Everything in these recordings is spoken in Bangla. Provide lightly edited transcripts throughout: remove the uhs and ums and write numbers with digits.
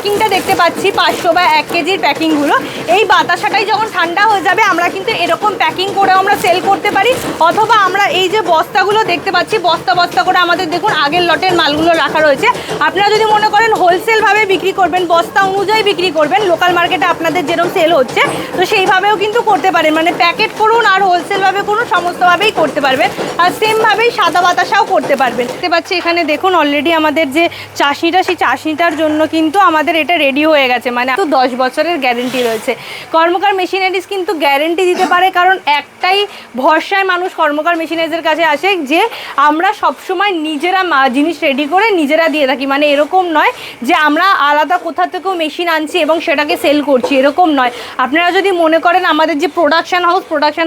প্যাকিংটা দেখতে পাচ্ছি 500 বা 1 কেজির প্যাকিংগুলো, এই বাতাসাটাই যখন ঠান্ডা হয়ে যাবে আমরা কিন্তু এরকম প্যাকিং করেও আমরা সেল করতে পারি, অথবা আমরা এই যে বস্তাগুলো দেখতে পাচ্ছি বস্তা বস্তা করে আমাদের দেখুন আগের লটের মালগুলো রাখা রয়েছে। আপনারা যদি মনে করেন হোলসেলভাবে বিক্রি করবেন, বস্তা অনুযায়ী বিক্রি করবেন, লোকাল মার্কেটে আপনাদের যেরকম সেল হচ্ছে তো সেইভাবেও কিন্তু করতে পারেন, মানে প্যাকেট করুন আর হোলসেলভাবে করুন সমস্তভাবেই করতে পারবেন। আর সেমভাবেই সাদা বাতাসাও করতে পারবেন। দেখতে পাচ্ছি এখানে দেখুন অলরেডি আমাদের যে চাষনিটা, সেই চাষনিটার জন্য কিন্তু আমাদের এটা রেডি হয়ে গেছে, মানে তো 10 বছরের গ্যারেন্টি রয়েছে। কর্মকার মেশিনারিজ কিন্তু গ্যারেন্টি দিতে পারে, কারণ একটাই ভরসায় মানুষ কর্মকার মেশিনারিজের কাছে আসে যে আমরা সবসময় নিজেরা জিনিস রেডি করে নিজেরা দিয়ে থাকি। মানে এরকম নয় যে আমরা আলাদা কোথা থেকেও মেশিন আনছি এবং সেটাকে সেল করছি, এরকম নয়। আপনারা যদি মনে করেন আমাদের যে প্রোডাকশন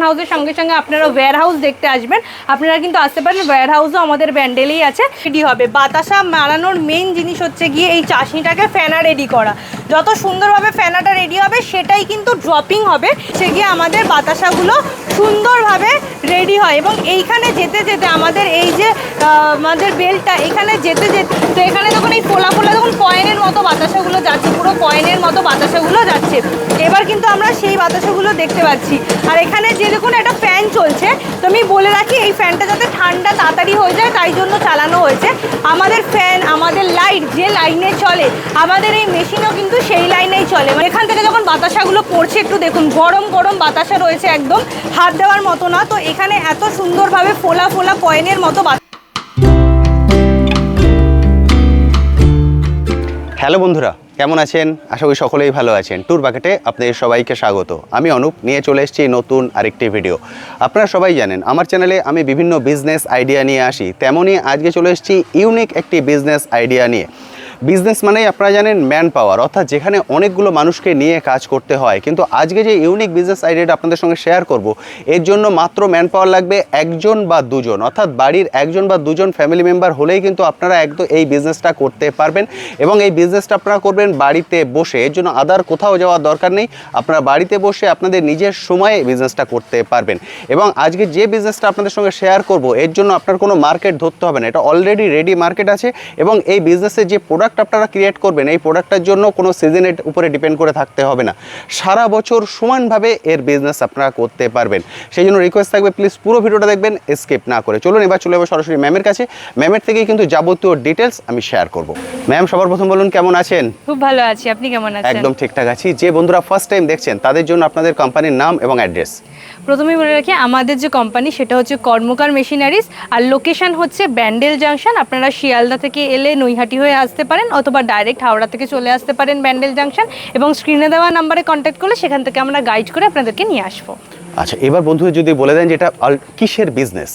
হাউসের সঙ্গে সঙ্গে আপনারা ওয়্যার হাউস দেখতে আসবেন, আপনারা কিন্তু আসতে পারেন। ওয়্যার হাউসও আমাদের ব্যান্ডেলেই আছে। রেডি হবে বাতাসা মারানোর মেন জিনিস হচ্ছে গিয়ে এই চাষনিটাকে ফেনা রেডি করা। যত সুন্দরভাবে ফেনাটা রেডি হবে সেটাই কিন্তু ড্রপিং হবে, সে গিয়ে আমাদের বাতাসাগুলো সুন্দরভাবে রেডি হয়। এবং এইখানে যেতে যেতে আমাদের এই যে আমাদের বেলটা এখানে যেতে যেতে তো এখানে তখন এই ফোলা ফোলা তখন কয়েনের মতো বাতাসাগুলো যাচ্ছে, পুরো কয়েনের মতো বাতাসাগুলো যাচ্ছে। এবার কিন্তু আমরা সেই বাতাসাগুলো দেখতে পাচ্ছি। আর এখানে যে দেখুন একটা ফ্যান চলছে, তো আমি বলে রাখি এই ফ্যানটা যাতে ঠান্ডা তাড়াতাড়ি হয়ে যায় তাই জন্য চালানো হয়েছে। আমাদের ফ্যান, আমাদের লাইট যে লাইনে চলে, আমাদের এই মেশিনও কিন্তু সেই লাইনেই চলে। মানে এখান থেকে যখন বাতাসাগুলো পড়ছে একটু দেখুন, গরম গরম বাতাসা রয়েছে, একদম হাত দেওয়ার মতো না। তো এখানে এত সুন্দরভাবে ফোলা ফোলা কয়েনের মতো হ্যালো বন্ধুরা, কেমন আছেন? আশা করি সকলেই ভালো আছেন। ট্যুর বাকেটে আপনাদের সবাইকে স্বাগত। আমি অনুপ নিয়ে চলে এসেছি নতুন আরেকটি ভিডিও। আপনারা সবাই জানেন আমার চ্যানেলে আমি বিভিন্ন বিজনেস আইডিয়া নিয়ে আসি, তেমনই আজকে চলে এসেছি ইউনিক একটি বিজনেস আইডিয়া নিয়ে। বিজনেস মানেই আপনারা জানেন ম্যান পাওয়ার, অর্থাৎ যেখানে অনেকগুলো মানুষকে নিয়ে কাজ করতে হয়। কিন্তু আজকে যে ইউনিক বিজনেস আইডিয়াটা আপনাদের সঙ্গে শেয়ার করব, এর জন্য মাত্র ম্যান পাওয়ার লাগবে একজন বা দুজন, অর্থাৎ বাড়ির একজন বা দুজন ফ্যামিলি মেম্বার হলেই কিন্তু আপনারা একদম এই বিজনেসটা করতে পারবেন। এবং এই বিজনেসটা আপনারা করবেন বাড়িতে বসে, এর জন্য আদার কোথাও যাওয়ার দরকার নেই। আপনারা বাড়িতে বসে আপনাদের নিজের সময়ে বিজনেসটা করতে পারবেন। এবং আজকে যে বিজনেসটা আপনাদের সঙ্গে শেয়ার করব, এর জন্য আপনার কোনো মার্কেট ধরতে হবে না, এটা অলরেডি রেডি মার্কেট আছে। এবং এই বিজনেসের যে প্রোডাক্ট আপনারা ক্রিয়েট করবেন, এই প্রোডাক্টটার জন্য কোনো সিজনের উপরে ডিপেন্ড করে থাকতে হবে না, সারা বছর সমানভাবে এর বিজনেস আপনারা করতে পারবেন। সেই জন্য রিকোয়েস্ট থাকবে প্লিজ পুরো ভিডিওটা দেখবেন, স্কিপ না করে। চলুন এবার চলে যাবো সরাসরি ম্যামের কাছে। ম্যামের থেকেই কিন্তু যাবতীয় ডিটেলস আমি শেয়ার করব। ম্যাম, সবার প্রথম বলুন কেমন আছেন? খুব ভালো আছি, আপনি কেমন আছেন? একদম ঠিকঠাক আছি। যে বন্ধুরা ফার্স্ট টাইম দেখছেন তাদের জন্য আপনাদের কোম্পানির নাম এবং অ্যাড্রেস। প্রথমেই বলে রাখি আমাদের যে কোম্পানি সেটা হচ্ছে কর্মকার মেশিনারিজ, আর লোকেশন হচ্ছে ব্যান্ডেল জাংশন। আপনারা শিয়ালদা থেকে এলে নৈহাটি হয়ে আসতে পারেন, অথবা ডাইরেক্ট হাওড়া থেকে চলে আসতে পারেন ব্যান্ডেল জাংশন, এবং স্ক্রিনে দেওয়া নাম্বারে কন্ট্যাক্ট করলে সেখান থেকে আমরা গাইড করে আপনাদেরকে নিয়ে আসবো। আচ্ছা, এবার বন্ধু যদি বলে দেন যে এটা কিসের বিজনেস?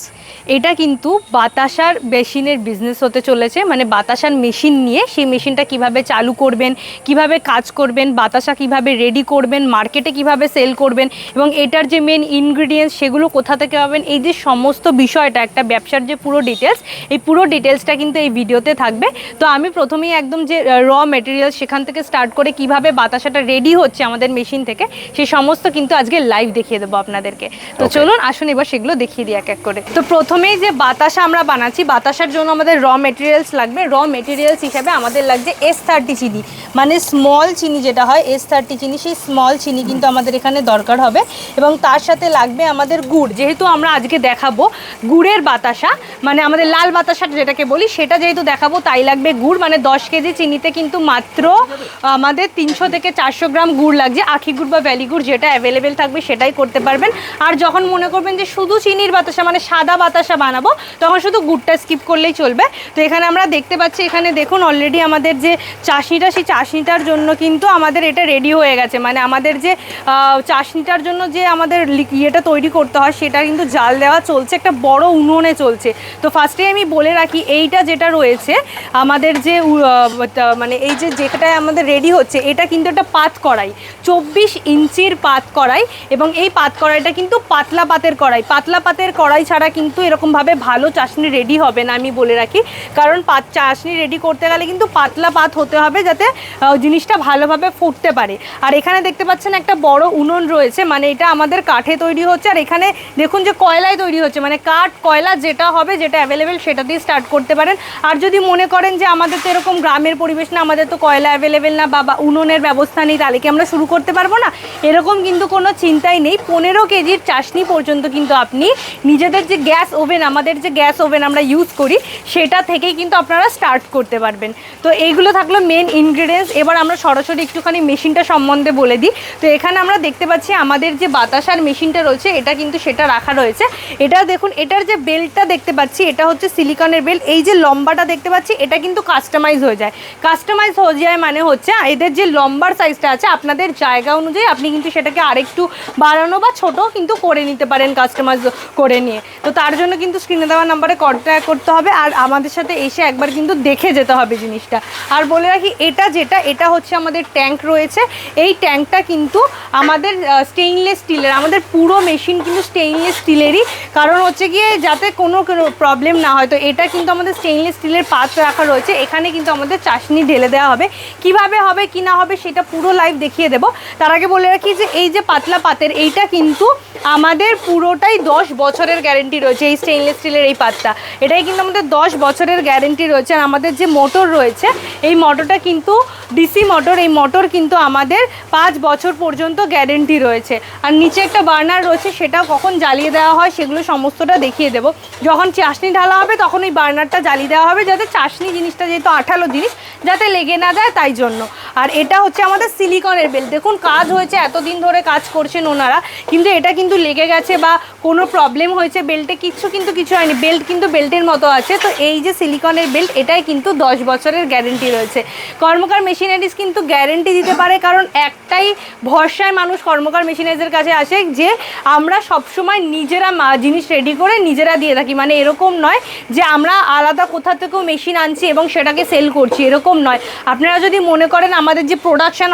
এটা কিন্তু বাতাসার মেশিনের বিজনেস হতে চলেছে। মানে বাতাসার মেশিন নিয়ে সেই মেশিনটা কিভাবে চালু করবেন, কিভাবে কাজ করবেন, বাতাসা কিভাবে রেডি করবেন, মার্কেটে কিভাবে সেল করবেন, এবং এটার যে মেন ইনগ্রিডিয়েন্টস সেগুলো কোথা থেকে পাবেন, এই যে সমস্ত বিষয়টা, একটা ব্যবসার যে পুরো ডিটেলস, এই পুরো ডিটেলসটা কিন্তু এই ভিডিওতে থাকবে। তো আমি প্রথমেই একদম যে র মেটেরিয়ালস সেখান থেকে স্টার্ট করে কিভাবে বাতাসাটা রেডি হচ্ছে আমাদের মেশিন থেকে, সেই সমস্ত কিন্তু আজকে লাইভ দেখিয়ে দেবো আপনাদেরকে। তো চলুন আসুন এবার সেগুলো দেখিয়ে দিই এক এক করে। তো প্রথমেই যে বাতাসা আমরা বানাচ্ছি, বাতাসার জন্য আমাদের র মেটেরিয়ালস লাগবে। র মেটেরিয়ালস হিসাবে আমাদের লাগছে S30 চিনি, মানে স্মল চিনি যেটা হয় S30 চিনি, সেই স্মল চিনি কিন্তু আমাদের এখানে দরকার হবে। এবং তার সাথে লাগবে আমাদের গুড়, যেহেতু আমরা আজকে দেখাবো গুড়ের বাতাসা, মানে আমাদের লাল বাতাসা যেটাকে বলি, সেটা যেহেতু দেখাবো তাই লাগবে গুড়। মানে 10 কেজি চিনিতে কিন্তু মাত্র আমাদের 300 থেকে 400 গ্রাম গুড় লাগছে। আখি গুড় বা ভ্যালি গুড় যেটা অ্যাভেলেবেল থাকবে সেটাই করতে পারবেন। আর যখন মনে করবেন যে শুধু চিনির বাতাসা মানে সাদা বাতাসা বানাবো, তখন শুধু গুড়টা স্কিপ করলেই চলবে। তো এখানে আমরা দেখতে পাচ্ছি, এখানে দেখুন অলরেডি আমাদের যে চাশনিটা, সেই চাশনিটার জন্য কিন্তু আমাদের এটা রেডি হয়ে গেছে। মানে আমাদের যে চাশনিটার জন্য যে আমাদের ইয়েটা তৈরি করতে হয় সেটা কিন্তু জাল দেওয়া চলছে, একটা বড় উনুনে চলছে। তো ফার্স্টেই আমি বলে রাখি এইটা যেটা রয়েছে আমাদের যে মানে এই যে যেটা আমাদের রেডি হচ্ছে, এটা কিন্তু একটা পাত কড়াই, 24 ইঞ্চির পাত কড়াই। এবং এই পাত কড়াইটা কিন্তু পাতলা পাতের কড়াই, পাতলা পাতের কড়াই ছাড়া কিন্তু এরকমভাবে ভালো চাশনি রেডি হবে না, আমি বলে রাখি। কারণ চাশনি রেডি করতে গেলে কিন্তু পাতলা পাত হতে হবে, যাতে জিনিসটা ভালোভাবে ফুটতে পারে। আর এখানে দেখতে পাচ্ছেন একটা বড় উনুন রয়েছে, মানে এটা আমাদের কাঠে তৈরি হচ্ছে। আর এখানে দেখুন যে কয়লায় তৈরি হচ্ছে, মানে কাঠ কয়লা যেটা হবে, যেটা অ্যাভেলেবেল সেটা দিয়ে স্টার্ট করতে পারেন। আর যদি মনে করেন যে আমাদের তো এরকম গ্রামের পরিবেশ না, আমাদের তো কয়লা অ্যাভেলেবেল না বা উনুনের ব্যবস্থা নেই, তাহলে কি আমরা শুরু করতে পারবো না? এরকম কিন্তু কোনো চিন্তাই নেই। 15 কেজির চাশনি পর্যন্ত কিন্তু আপনি নিজেদের যে গ্যাস ওভেন, আমাদের যে গ্যাস ওভেন আমরা ইউজ করি, সেটা থেকেই কিন্তু আপনারা স্টার্ট করতে পারবেন। তো এইগুলো থাকলো মেন ইনগ্রিডিয়েন্টস। এবার আমরা সরাসরি একটুখানি মেশিনটা সম্বন্ধে বলে দিই। তো এখানে আমরা দেখতে পাচ্ছি আমাদের যে বাতাসার মেশিনটা রয়েছে, এটা কিন্তু সেটা রাখা রয়েছে। এটা দেখুন, এটার যে বেল্টটা দেখতে পাচ্ছি, এটা হচ্ছে সিলিকনের বেল্ট। এই যে লম্বাটা দেখতে পাচ্ছি, এটা কিন্তু কাস্টমাইজ হয়ে যায়। কাস্টমাইজ হয়ে যায় মানে হচ্ছে এদের যে লম্বার সাইজটা আছে, আপনাদের জায়গা অনুযায়ী আপনি কিন্তু সেটাকে আরেকটু বাড়ানো বা ছোট কিন্তু করে নিতে পারেন কাস্টমাইজ করে নিয়ে। তো তার জন্য কিন্তু স্ক্রিনে দেওয়া নাম্বারে কন্ট্যাক্ট করতে হবে, আর আমাদের সাথে এসে একবার কিন্তু দেখে যেতে হবে জিনিসটা। আর বলে রাখি, এটা হচ্ছে আমাদের ট্যাঙ্ক রয়েছে। এই ট্যাঙ্কটা কিন্তু আমাদের স্টেইনলেস স্টিলের, আমাদের পুরো মেশিন কিন্তু স্টেইনলেস স্টিলেরই। কারণ হচ্ছে গিয়ে যাতে কোনো প্রবলেম না হয়, তো এটা কিন্তু আমাদের স্টেইনলেস স্টিলের পাত্র রাখা রয়েছে। এখানে কিন্তু আমাদের চাশনি ঢেলে দেওয়া হবে। কিভাবে হবে কি না হবে সেটা পুরো লাইভ দেখিয়ে দেবো। তার আগে বলে রাখি যে এই যে পাতলা পাতের, এইটা কিন্তু আমাদের পুরোটাই 10 বছরের গ্যারেন্টি রয়েছে। এই স্টেইনলেস স্টিলের এই পাতটা, এটাই কিন্তু আমাদের 10 বছরের গ্যারেন্টি রয়েছে। আর আমাদের যে মোটর রয়েছে, এই মোটরটা কিন্তু ডিসি মোটর। এই মোটর কিন্তু আমাদের 5 বছর পর্যন্ত গ্যারেন্টি রয়েছে। আর নিচে একটা বার্নার রয়েছে, সেটাও কখন জ্বালিয়ে দেওয়া হয় সেগুলো সমস্তটা দেখিয়ে দেবো। যখন চাশনি ঢালা হবে তখন ওই বার্নারটা জ্বালিয়ে দেওয়া হবে, যাতে চাশনি জিনিসটা যেহেতু আঠালো জিনিস, যাতে লেগে না যায়, তাই জন্য। আর এটা হচ্ছে আমাদের সিলিকনের বেল্ট। দেখুন কাজ হয়েছে, এতদিন ধরে কাজ করছেন ওনারা, কিন্তু এটা কিন্তু লেগে গেছে বা কোনো প্রবলেম হয়েছে বেল্টে, কিছু হয়নি। বেল্ট কিন্তু বেল্টের মতো আছে। তো এই যে সিলিকনের বেল্ট, এটাই কিন্তু 10 বছরের গ্যারেন্টি রয়েছে। কর্মকার মেশিনারিজ কিন্তু গ্যারেন্টি দিতে পারে, কারণ একটাই ভরসায় মানুষ কর্মকার মেশিনারিজের কাছে আসে, যে আমরা সবসময় নিজেরা জিনিস রেডি করে নিজেরা দিয়ে থাকি। মানে এরকম নয় যে আমরা আলাদা কোথা থেকেও মেশিন আনছি এবং সেটাকে সেল করছি, এরকম নয়। আপনারা যদি মনে করেন আমাদের যে প্রোডাকশন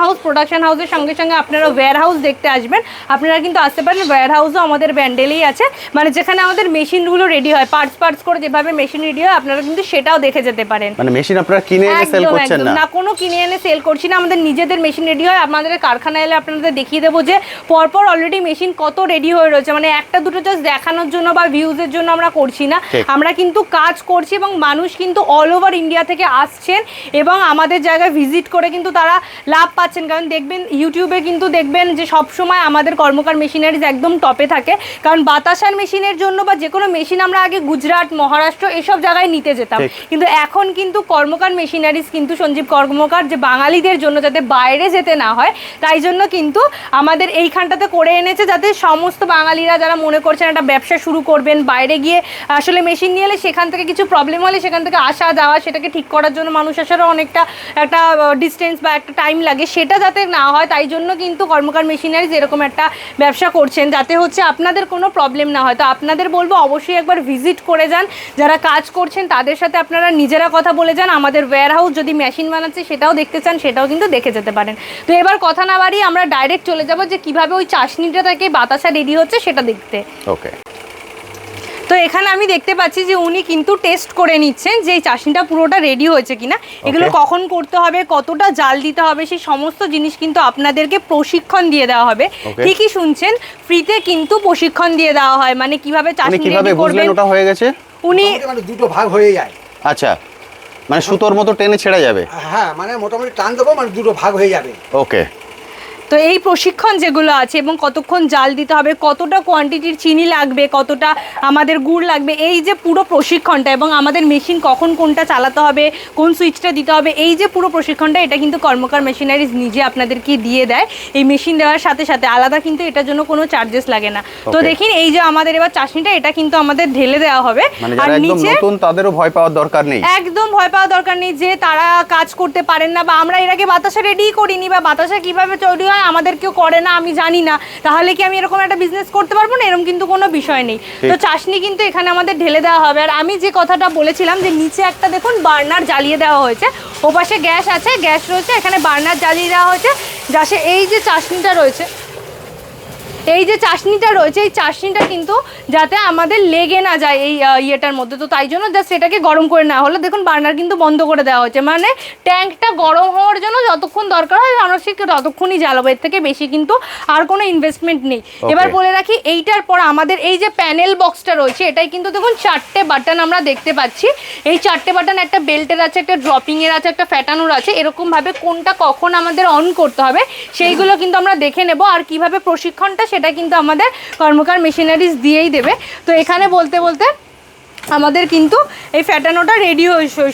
হাউসের সঙ্গে সঙ্গে আপনারা ওয়্যার হাউস দেখতে আসবেন, আপনারা কিন্তু আসতে পারেন। ওয়্যার হাউসও আমাদের ব্যান্ডেলেই আছে, মানে যেখানে আমাদের মেশিনগুলো রেডি হয়, পার্টস করে যেভাবে মেশিন রেডি হয়, আপনারা কিন্তু সেটাও দেখে যেতে পারেন। মানে মেশিন আপনারা কিনে এনে সেল করছেন না? কোনো কিনে এনে সেল করছি না, আমাদের নিজেদের মেশিন রেডি হয়। আমাদের কারখানায় এলে আপনাদের দেখিয়ে দেবো যে পরপর অলরেডি মেশিন কত রেডি হয়ে রয়েছে। মানে একটা দুটো জাস্ট দেখানোর জন্য বা ভিউজের জন্য আমরা করছি না, আমরা কিন্তু কাজ করছি। এবং মানুষ কিন্তু অল ওভার ইন্ডিয়া থেকে আসছেন এবং আমাদের জায়গায় ভিজিট করে কিন্তু তারা লাভ পাচ্ছেন। কারণ দেখবেন ইউটিউবে কিন্তু দেখবেন যে সবসময় আমাদের কর্মকার মেশিনারিজ একদম টপে থাকে। কারণ বাতাসার মেশিনের জন্য বা যে কোনো মেশিন আমরা আগে গুজরাট, মহারাষ্ট্র এসব জায়গায় নিতে যেতাম, কিন্তু এখন কিন্তু কর্মকার মেশিনারিজ কিন্তু সঞ্জীব কর্মকার যে বাঙালিদের জন্য, যাতে বাইরে যেতে না হয়, তাই জন্য কিন্তু আমাদের এইখানটাতে করে এনেছে, যাতে সমস্ত বাঙালিরা যারা মনে করছেন একটা ব্যবসা শুরু করবেন, বাইরে গিয়ে আসলে মেশিন নিয়ে এলে সেখান থেকে কিছু প্রবলেম হলে সেখান থেকে আসা যাওয়া, সেটাকে ঠিক করার জন্য মানুষ আসারও অনেকটা একটা ডিস্টেন্স বা একটা টাইম লাগে, সেটা যাতে না হয়, তাই জন্য কিন্তু কর্মকার মেশিনারিজ এরকম একটা ব্যবসা করছেন, যাতে হচ্ছে আপনাদের কোনো প্রবলেম না হয়। তো আপনাদের বলবো অবশ্যই একবার ভিজিট করে যান, যারা কাজ করছেন তাদের সাথে আপনারা নিজেরা কথা বলে যান। আমাদের ওয়্যার হাউস যদি মেশিন বানাচ্ছে সেটাও দেখতে চান, সেটাও কিন্তু দেখে যেতে পারেন। তো এবার কথা না বাড়িয়ে আমরা ডাইরেক্ট চলে যাব যে কিভাবে ওই চাশনিটা থেকে বাতাসা রেডি হচ্ছে সেটা দেখতে। ওকে। তো এখানে আমি দেখতে পাচ্ছি যে উনি কিন্তু টেস্ট করে নিচ্ছেন যে এই চাশনিটা পুরোটা রেডি হয়েছে কিনা। এগুলো কখন করতে হবে, কতটা জাল দিতে হবে, সেই সমস্ত জিনিস কিন্তু আপনাদেরকে প্রশিক্ষণ দিয়ে দেওয়া হবে। ঠিকই শুনছেন, ফ্রিতে কিন্তু প্রশিক্ষণ দিয়ে দেওয়া হয়। মানে কিভাবে চাশনি রেডি করবেন। ওটা হয়ে গেছে, উনি মানে দুটো ভাগ হয়ে যায়। আচ্ছা, মানে সুতোর মতো টেনে ছেড়ে যাবে? হ্যাঁ, মানে মোটামুটি টান দেবো, মানে দুটো ভাগ হয়ে যাবে। ওকে। তো এই প্রশিক্ষণ যেগুলো আছে এবং কতক্ষণ জাল দিতে হবে, কতটা কোয়ান্টিটির চিনি লাগবে, কতটা আমাদের গুড় লাগবে, এই যে পুরো প্রশিক্ষণটা, এবং আমাদের মেশিন কখন কোনটা চালাতে হবে, কোন সুইচটা দিতে হবে, এই যে পুরো প্রশিক্ষণটা, এটা কিন্তু কর্মকার মেশিনারিজ নিজে আপনাদেরকে দিয়ে দেয়। এই মেশিন দেওয়ার সাথে সাথে আলাদা কিন্তু এটার জন্য কোনো চার্জেস লাগে না। তো দেখুন এই যে আমাদের এবার চাশনিটা, এটা কিন্তু আমাদের ঢেলে দেওয়া হবে। আর নিচে নতুন, তাদেরও ভয় পাওয়ার দরকার নেই, একদম ভয় পাওয়ার দরকার নেই যে তারা কাজ করতে পারেন না, বা আমরা এর আগে বাতাসা রেডি করিনি, বা বাতাসা কিভাবে তৈরি হয় আমাদের কেউ করে না, আমি জানি না, তাহলে কি আমি এরকম একটা বিজনেস করতে পারবো না, এরকম কিন্তু কোনো বিষয় নেই। তো চাশনি কিন্তু এখানে আমাদের ঢেলে দেওয়া হবে। আর আমি যে কথাটা বলেছিলাম যে নিচে একটা দেখুন বার্নার জ্বালিয়ে দেওয়া হয়েছে, ওপাশে গ্যাস আছে, গ্যাস রয়েছে, এখানে বার্নার জ্বালিয়ে দেওয়া হয়েছে, যাতে এই যে চাশনিটা রয়েছে, এই যে চাশনিটা রয়েছে, এই চাশনিটা কিন্তু যাতে আমাদের লেগে না যায় এই ইয়েটার মধ্যে, তো তাই জন্য জাস্ট এটাকে গরম করে নেওয়া হলো। দেখুন বার্নার কিন্তু বন্ধ করে দেওয়া হচ্ছে, মানে ট্যাঙ্কটা গরম হওয়ার জন্য যতক্ষণ দরকার হয় আমরা ঠিক ততক্ষণই জ্বালাবো, এর থেকে বেশি কিন্তু আর কোনো ইনভেস্টমেন্ট নেই। এবার বলে রাখি এইটার পর আমাদের এই যে প্যানেল বক্সটা রয়েছে, এটাই কিন্তু দেখুন 4টে বাটন আমরা দেখতে পাচ্ছি। এই 4টে বাটন, একটা বেল্টের আছে, একটা ড্রপিংয়ের আছে, একটা ফ্যাটানোর আছে, এরকমভাবে কোনটা কখন আমাদের অন করতে হবে সেইগুলো কিন্তু আমরা দেখে নেব। আর কিভাবে প্রশিক্ষণটা সেটা কিন্তু আমাদের কর্মকার মেশিনারিজ দিয়েই দেবে। তো এখানে বলতে বলতে আমাদের কিন্তু এই ফ্যাটানোটা রেডি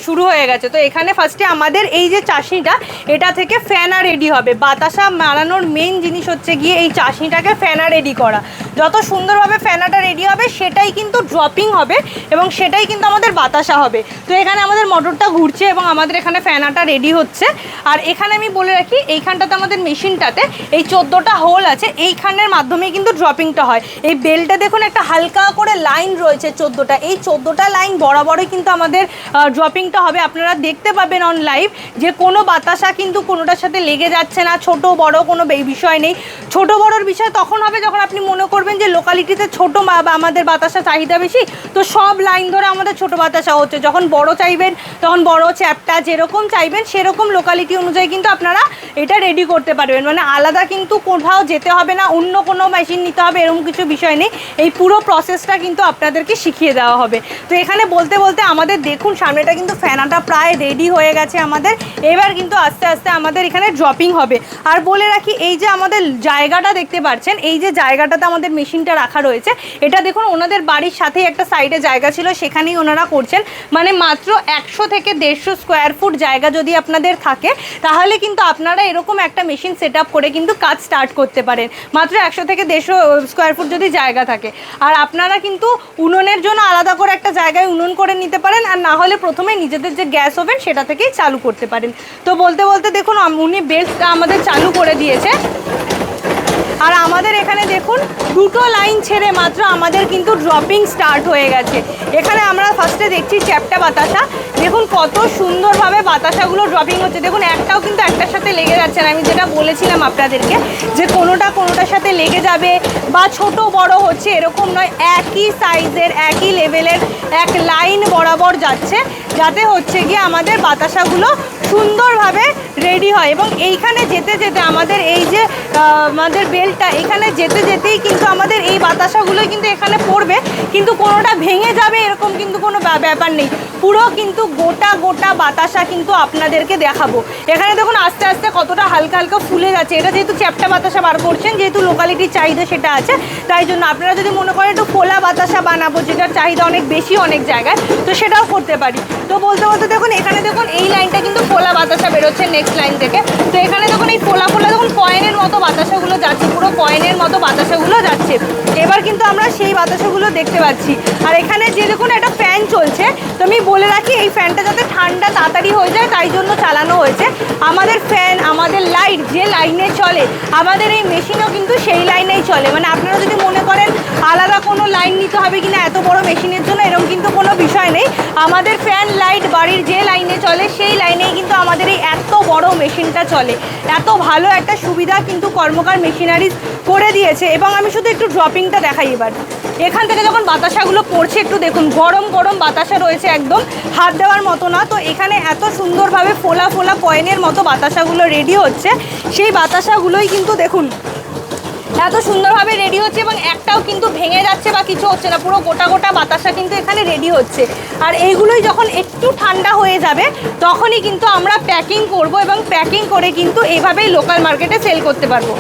শুরু হয়ে গেছে। তো এখানে ফার্স্টে আমাদের এই যে চাশনিটা, এটা থেকে ফ্যানা রেডি হবে। বাতাসা মারানোর মেন জিনিস হচ্ছে গিয়ে এই চাশনিটাকে ফ্যানা রেডি করা। যত সুন্দরভাবে ফ্যানাটা রেডি হবে সেটাই কিন্তু ড্রপিং হবে এবং সেটাই কিন্তু আমাদের বাতাসা হবে। তো এখানে আমাদের মোটরটা ঘুরছে এবং আমাদের এখানে ফ্যানাটা রেডি হচ্ছে। আর এখানে আমি বলে রাখি এইখানটাতে আমাদের মেশিনটাতে এই 14টা হোল আছে, এইখানের মাধ্যমেই কিন্তু ড্রপিংটা হয়। এই বেলটা দেখুন একটা হালকা করে লাইন রয়েছে 14টা, এই 14টা লাইন বরাবরই কিন্তু আমাদের ড্রপিংটা হবে। আপনারা দেখতে পাবেন অন লাইভ যে কোনো বাতাসা কিন্তু কোনোটার সাথে লেগে যাচ্ছে না, ছোট বড় কোনো বিষয় নেই। ছোট বড়োর বিষয় তখন হবে যখন আপনি মনে করবেন যে লোকালিটিতে ছোট আমাদের বাতাসা চাহিদা বেশি, তো সব লাইন ধরে আমাদের ছোট বাতাসা হচ্ছে। যখন বড় চাইবেন তখন বড় চ্যাপটা যেরকম চাইবেন সেরকম লোকালিটি অনুযায়ী কিন্তু আপনারা এটা রেডি করতে পারবেন। মানে আলাদা কিন্তু কোথাও যেতে হবে না, অন্য কোনো মেশিন নিতে হবে এরকম কিছু বিষয় নেই। এই পুরো প্রসেসটা কিন্তু আপনাদেরকে শিখিয়ে দেওয়া হবে। তো এখানে বলতে বলতে আমাদের দেখুন সামনেটা কিন্তু ফ্যানাটা প্রায় রেডি হয়ে গেছে আমাদের। এবার কিন্তু আস্তে আস্তে আমাদের এখানে ড্রপিং হবে। আর বলে রাখি এই যে আমাদের জায়গাটা দেখতে পাচ্ছেন, এই যে জায়গাটাতে আমাদের মেশিনটা রাখা রয়েছে, এটা দেখুন ওনাদের বাড়ির সাথেই একটা সাইডে জায়গা ছিল, সেখানেই ওনারা করছেন। মানে মাত্র 100 থেকে 150 স্কোয়ার ফুট জায়গা যদি আপনাদের থাকে তাহলে কিন্তু আপনারা এরকম একটা মেশিন সেট আপ করে কিন্তু কাজ স্টার্ট করতে পারেন। মাত্র 100 থেকে 150 স্কোয়ার ফুট যদি জায়গা থাকে। আর আপনারা কিন্তু উনুনের জন্য আলাদা করে একটা জায়গায় উনুন করে নিতে পারেন, আর না হলে প্রথমে নিজেদের যে গ্যাস ওভেন সেটা থেকেই চালু করতে পারেন। তো বলতে বলতে দেখুন উনি বেলটা আমাদের চালু করে দিয়েছে। আর আমাদের এখানে দেখুন 2টো লাইন ছেড়ে মাত্র আমাদের কিন্তু ড্রপিং স্টার্ট হয়ে গেছে। এখানে আমরা ফার্স্টে দেখছি চ্যাপটা বাতাসা, দেখুন কত সুন্দরভাবে বাতাসাগুলো ড্রপিং হচ্ছে। দেখুন একটাও কিন্তু একটার সাথে লেগে যাচ্ছে না। আমি যেটা বলেছিলাম আপনাদেরকে যে কোনোটার সাথে লেগে যাবে বা ছোট বড় হচ্ছে এরকম নয়, একই সাইজের একই লেভেলের এক লাইন বরাবর যাচ্ছে, যাতে হচ্ছে গিয়ে আমাদের বাতাসাগুলো সুন্দরভাবে রেডি হয়। এবং এইখানে যেতে যেতে আমাদের এই যে আমাদের বেলটা এখানে যেতে যেতেই কিন্তু আমাদের এই বাতাসাগুলোই কিন্তু এখানে পড়বে, কিন্তু কোনোটা ভেঙে যাবে এরকম কিন্তু কোনো ব্যাপার নেই। পুরো কিন্তু গোটা গোটা বাতাসা কিন্তু আপনাদেরকে দেখাবো। এখানে দেখুন আস্তে আস্তে কতটা হালকা হালকা ফুলে যাচ্ছে। এটা যেহেতু চ্যাপটা বাতাসা বার করছেন, যেহেতু লোকালিটির চাহিদা সেটা আছে, তাই জন্য আপনারা যদি মনে করেন একটু ফোলা বাতাসা বানাবো যেটার চাহিদা অনেক বেশি অনেক জায়গায়, তো সেটাও করতে পারি। তো বলতে বলতে দেখুন এখানে দেখুন এই লাইনটা কিন্তু ফোলা বাতাসা বেরোচ্ছে নেক্সট লাইন থেকে। তো এখানে দেখুন এই ফোলা ফোলা দেখুন কয়েনের মতো বাতাসাগুলো যাচ্ছে, পুরো কয়েনের মতো বাতাসাগুলো যাচ্ছে। এবার কিন্তু আমরা সেই বাতাসাগুলো দেখতে পাচ্ছি। আর এখানে যে দেখুন একটা ফ্যান চলছে, তো আমি বলে রাখি এই ফ্যানটা যাতে ঠান্ডা তাড়াতাড়ি হয়ে যায় তাই জন্য চালানো হয়েছে। আমাদের ফ্যান আমাদের লাইট যে লাইনে চলে আমাদের এই মেশিনও কিন্তু সেই লাইনেই চলে। মানে আপনারা যদি মনে করেন আলাদা কোনো লাইন নিতে হবে কিনা এত বড় মেশিনের জন্য, এরকম কিন্তু কোনো বিষয় নেই। আমাদের ফ্যান লাইট বাড়ির যে লাইনে চলে সেই লাইনেই কিন্তু আমাদের এই এত বড় মেশিনটা চলে। এত ভালো একটা সুবিধা কিন্তু কর্মকার মেশিনারিজ করে দিয়েছে। এবং আমি শুধু একটু ড্রপিংটা দেখাই। এবার এখান থেকে যখন বাতাসাগুলো পড়ছে একটু দেখুন, গরম গরম বাতাসা রয়েছে, একদম হাত দেওয়ার মতো না। তো এখানে এত সুন্দরভাবে ফোলা ফোলা কয়েনের মতো বাতাসাগুলো রেডি হচ্ছে, সেই বাতাসাগুলোই কিন্তু দেখুন এত সুন্দরভাবে রেডি হচ্ছে এবং একটাও কিন্তু ভেঙে যাচ্ছে বা কিছু হচ্ছে না, পুরো গোটা গোটা বাতাসা কিন্তু এখানে রেডি হচ্ছে। আর এইগুলোই যখন একটু ঠান্ডা হয়ে যাবে তখনই কিন্তু আমরা প্যাকিং করব এবং প্যাকিং করে কিন্তু এইভাবেই লোকাল মার্কেটে সেল করতে পারবো।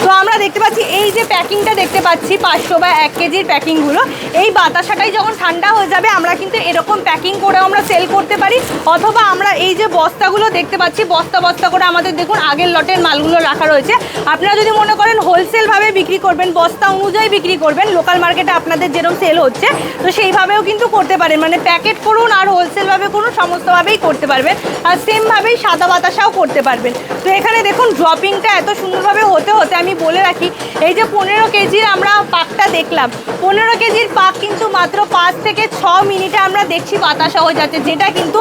তো আমরা দেখতে পাচ্ছি এই যে প্যাকিংটা দেখতে পাচ্ছি 500 বা 1 কেজির প্যাকিংগুলো, এই বাতাসাটাই যখন ঠান্ডা হয়ে যাবে আমরা কিন্তু এরকম প্যাকিং করেও আমরা সেল করতে পারি। অথবা আমরা এই যে বস্তাগুলো দেখতে পাচ্ছি বস্তা বস্তা করে আমাদের দেখুন আগের লটের মালগুলো রাখা রয়েছে। আপনারা যদি মনে করেন হোলসেলভাবে বিক্রি করবেন, বস্তা অনুযায়ী বিক্রি করবেন, লোকাল মার্কেটে আপনাদের যেরকম সেল হচ্ছে তো সেইভাবেও কিন্তু করতে পারেন। মানে প্যাকেট করুন আর হোলসেলভাবে করুন, সমস্তভাবেই করতে পারবেন। আর সেমভাবেই সাদা বাতাসাও করতে পারবেন। তো এখানে দেখুন ড্রপিংটা এত সুন্দরভাবে হতে হতে আমি বলে রাখি এই যে 15 15 কেজির আমরা পাকটা দেখলাম। 15 কেজির পাক কিন্তু মাত্র 5 থেকে 6 মিনিটে আমরা দেখছি বাতাসা হয়ে যাচ্ছে, যেটা কিন্তু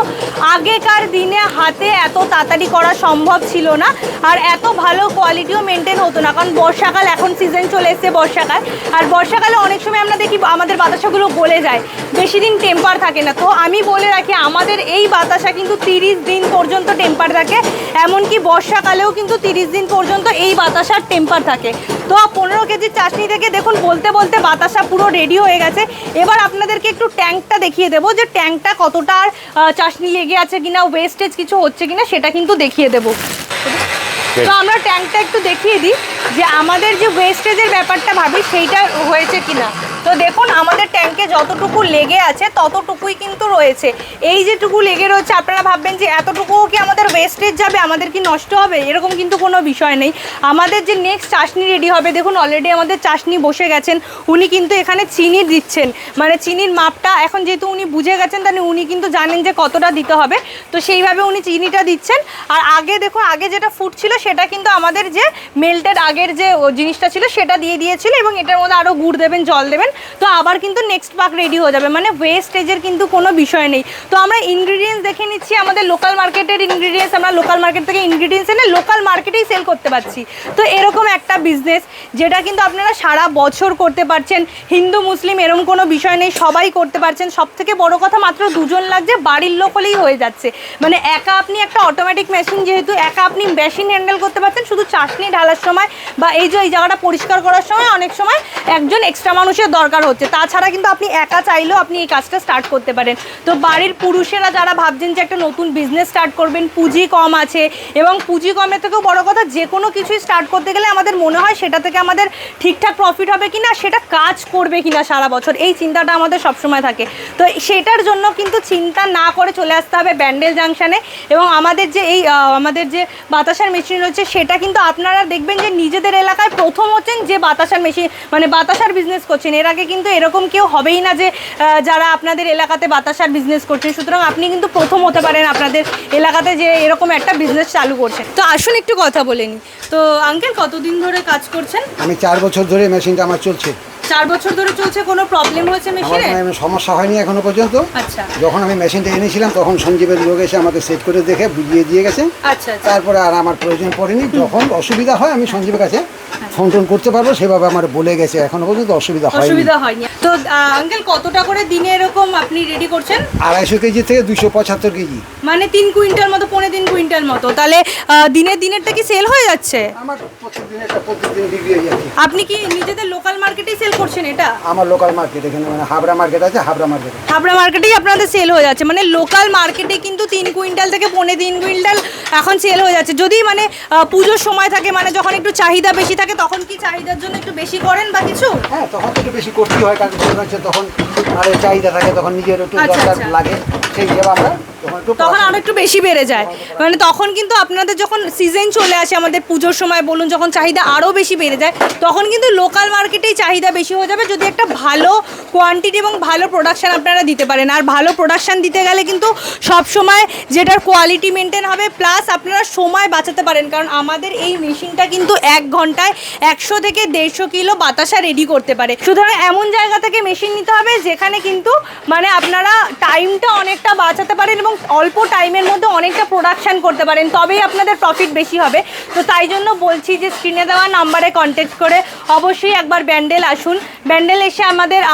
আগেকার দিনে হাতে এত তাড়াতাড়ি করা সম্ভব ছিল না, আর এত ভালো কোয়ালিটিও মেনটেন হতো না। কারণ বর্ষাকাল, এখন সিজন চলে এসছে বর্ষাকাল, আর বর্ষাকালে অনেক সময় আমরা দেখি আমাদের বাতাসাগুলো গলে যায়, বেশি দিন টেম্পার থাকে না। তো আমি বলে রাখি, আমাদের এই বাতাসা কিন্তু 30 দিন পর্যন্ত টেম্পার থাকে, এমনকি বর্ষাকালেও কিন্তু 30 দিন পর্যন্ত এই বাতাসার টেম্পার থাকে। তো 15 কেজির চাশনি থেকে দেখুন বলতে বলতে বাতাসা পুরো রেডি হয়ে গেছে। এবার আপনাদেরকে একটু ট্যাঙ্কটা দেখিয়ে দেবো, যে ট্যাঙ্কটা কতটা চাশনি লেগে আছে কিনা, ওয়েস্টেজ কিছু হচ্ছে কিনা সেটা কিন্তু দেখিয়ে দেবো। তো আমরা ট্যাঙ্কটা একটু দেখিয়ে দিই, যে আমাদের যে ওয়েস্টেজের ব্যাপারটা ভাবি সেইটা হয়েছে কিনা। তো দেখুন আমাদের ট্যাঙ্কে যতটুকু লেগে আছে ততটুকুই কিন্তু রয়েছে। এই যেটুকু লেগে রয়েছে আপনারা ভাববেন যে এতটুকুও কি আমাদের ওয়েস্টেজ যাবে, আমাদের কি নষ্ট হবে, এরকম কিন্তু কোনো বিষয় নেই। আমাদের যে নেক্সট চাশনি রেডি হবে, দেখুন অলরেডি আমাদের চাশনি বসে গেছেন, উনি কিন্তু এখানে চিনি দিচ্ছেন, মানে চিনির মাপটা এখন যেহেতু উনি বুঝে গেছেন, তাহলে উনি কিন্তু জানেন যে কতটা দিতে হবে, তো সেইভাবে উনি চিনিটা দিচ্ছেন। আর আগে দেখুন, আগে যেটা ফুটছিল সেটা কিন্তু আমাদের যে মেল্টেড আগের যে জিনিসটা ছিল সেটা দিয়ে দিয়েছিল, এবং এটার মধ্যে আরও গুড় দেবেন, জল দেবেন, তো আবার কিন্তু নেক্সট পাক রেডি হয়ে যাবে, মানে ওয়েস্টেজের কিন্তু কোনো বিষয় নেই। তো আমরা ইনগ্রিডিয়েন্টস দেখে নিচ্ছি, আমাদের লোকাল মার্কেটের ইনগ্রিডিয়েন্টস, আমরা লোকাল মার্কেট থেকে ইনগ্রিডিয়েন্টস এনে লোকাল মার্কেটেই সেল করতে পারছি। তো এরকম একটা বিজনেস যেটা কিন্তু আপনারা সারা বছর করতে পারছেন, হিন্দু মুসলিম এরকম কোনো বিষয় নেই, সবাই করতে পারছেন। সব থেকে বড় কথা, মাত্র 2 জন লাগছে, বাড়ির লোক হলেই হয়ে যাচ্ছে। মানে একা আপনি একটা অটোমেটিক মেশিন, যেহেতু একা আপনি মেশিন হ্যান্ডেল করতে পারছেন, শুধু চাশনি ঢালার সময় বা এই যে এই জায়গাটা পরিষ্কার করার সময় অনেক সময় একজন এক্সট্রা মানুষের দরকার হচ্ছে, তাছাড়া কিন্তু আপনি একা চাইলেও আপনি এই কাজটা স্টার্ট করতে পারেন। তো বাড়ির পুরুষেরা যারা ভাবছেন যে একটা নতুন বিজনেস স্টার্ট করবেন, পুঁজি কম আছে, এবং পুঁজি কমের থেকেও বড় কথা, যে কোনো কিছুই স্টার্ট করতে গেলে আমাদের মনে হয় সেটা থেকে আমাদের ঠিকঠাক প্রফিট হবে কিনা, সেটা কাজ করবে কিনা সারা বছর, এই চিন্তাটা আমাদের সবসময় থাকে। তো সেটার জন্য কিন্তু চিন্তা না করে চলে আসতে হবে ব্যান্ডেল জাংশনে। এবং আমাদের যে এই আমাদের যে বাতাসার মেশিন রয়েছে, সেটা কিন্তু আপনারা দেখবেন যে নিজেদের এলাকায় প্রথম হচ্ছেন যে বাতাসার মেশিন, মানে বাতাসার বিজনেস করছেন। এর আগে কিন্তু এরকম কেউ হবেই না যে যারা আপনাদের এলাকাতে বাতাসার বিজনেস করছেন, সুতরাং আপনি কিন্তু প্রথম হতে পারেন আপনাদের এলাকাতে যে এরকম একটা বিজনেস চালু করছেন। তো আসুন একটু কথা বলে নিই। তো আঙ্কেল, কতদিন ধরে কাজ করছেন? আমি 4 বছর ধরে মেশিনটা আমার চলছে। 4 বছর ধরে চলছে, কোনো প্রবলেম হয়েছে আমার মেশিনে? কোনো সমস্যা হয়নি এখনো পর্যন্ত। আচ্ছা যখন আমি মেশিনটা এনেছিলাম তখন সঞ্জীবের লোক এসে আমাকে সেট করে দেখে বুঝিয়ে দিয়ে গেছে। আচ্ছা আচ্ছা। তারপরে আর আমার প্রয়োজন পড়েনি। যখন অসুবিধা হয় আমি সঞ্জীবের কাছে ফোন টোন করতে পারবো, সেভাবে আমার বলে গেছে, এখনো পর্যন্ত অসুবিধা হয়নি। তো আঙ্কেল, কতটা করে দিনে এরকম আপনি রেডি করছেন? 250 কেজি থেকে 275 কেজি, মানে 3 কুইন্টাল মতো, 3.5 কুইন্টাল মতো। তাহলে দিনেরটা কি সেল হয়ে যাচ্ছে? আমার প্রতিদিন বিক্রি হয়ে যাচ্ছে। আপনি কি নিজেদের লোকাল মার্কেটেই সেল করছেন এটা? আমার লোকাল মার্কেট এখানে, মানে হাবড়া মার্কেট আছে, হাবড়া মার্কেটেই আপনাদের সেল হয়ে যাচ্ছে। মানে লোকাল মার্কেটে কিন্তু 3 কুইন্টাল থেকে 3.5 কুইন্টাল এখন সেল হয়ে যাচ্ছে। যদি মানে পুজোর সময় থাকে, মানে যখন একটু চাহিদা বেশি থাকে, তখন কি চাহিদার জন্য একটু বেশি করেন বা কিছু? হ্যাঁ, তখন তো একটু বেশি করতেই হয়, কারণ তখন আরে চাহিদা থাকে, তখন নিজের একটু দরকার লাগে, সেই হিসেবে আমরা তখন আরো একটু বেশি বেড়ে যায়। মানে তখন কিন্তু আপনাদের যখন সিজন চলে আসে, আমাদের পুজোর সময় বলুন, যখন চাহিদা আরও বেশি বেড়ে যায়, তখন কিন্তু লোকাল মার্কেটেই চাহিদা বেশি হয়ে যাবে, যদি একটা ভালো কোয়ান্টিটি এবং ভালো প্রোডাকশান আপনারা দিতে পারেন। আর ভালো প্রোডাকশান দিতে গেলে কিন্তু সব সময় যেটার কোয়ালিটি মেনটেন হবে, প্লাস আপনারা সময় বাঁচাতে পারেন। কারণ আমাদের এই মেশিনটা কিন্তু 1 ঘন্টায় 100 থেকে 150 কিলো বাতাসা রেডি করতে পারে। সুতরাং এমন জায়গা থেকে মেশিন নিতে হবে যেখানে কিন্তু মানে আপনারা টাইমটা অনেকটা বাঁচাতে পারেন এবং অল্প টাইমের মধ্যে অনেকটা প্রোডাকশান করতে পারেন, তবেই আপনাদের প্রফিট বেশি হবে। তো তাই জন্য বলছি যে স্ক্রিনে দেওয়া নাম্বারে কন্ট্যাক্ট করে অবশ্যই একবার ব্যান্ডেল আসুন। ব্যান্ডেল এসে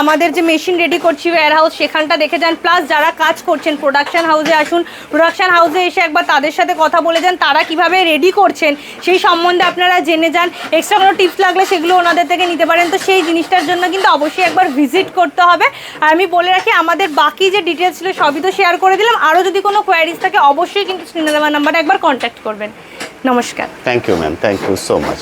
আমাদের যে মেশিন রেডি করছি ওয়্যার হাউস, সেখানটা দেখে যান। প্লাস যারা কাজ করছেন প্রোডাকশান হাউসে আসুন, প্রোডাকশান হাউসে এসে একবার তাদের সাথে কথা বলে যান, তারা কিভাবে রেডি করছেন সেই সম্বন্ধে আপনারা জেনে যান। এক্সট্রা কোনো টিপস লাগলে সেগুলো ওনাদের থেকে নিতে পারেন। তো সেই জিনিসটার জন্য কিন্তু অবশ্যই একবার ভিজিট করতে হবে। আর আমি বলে রাখি, আমাদের বাকি যে ডিটেলস ছিল সবই তো শেয়ার করে দিলাম। আরও যদি কোনো কোয়ারিজ থাকে অবশ্যই কিন্তু স্ক্রিনে দেওয়া নাম্বারে একবার কন্ট্যাক্ট করবেন। নমস্কার। Thank you ma'am, thank you so much.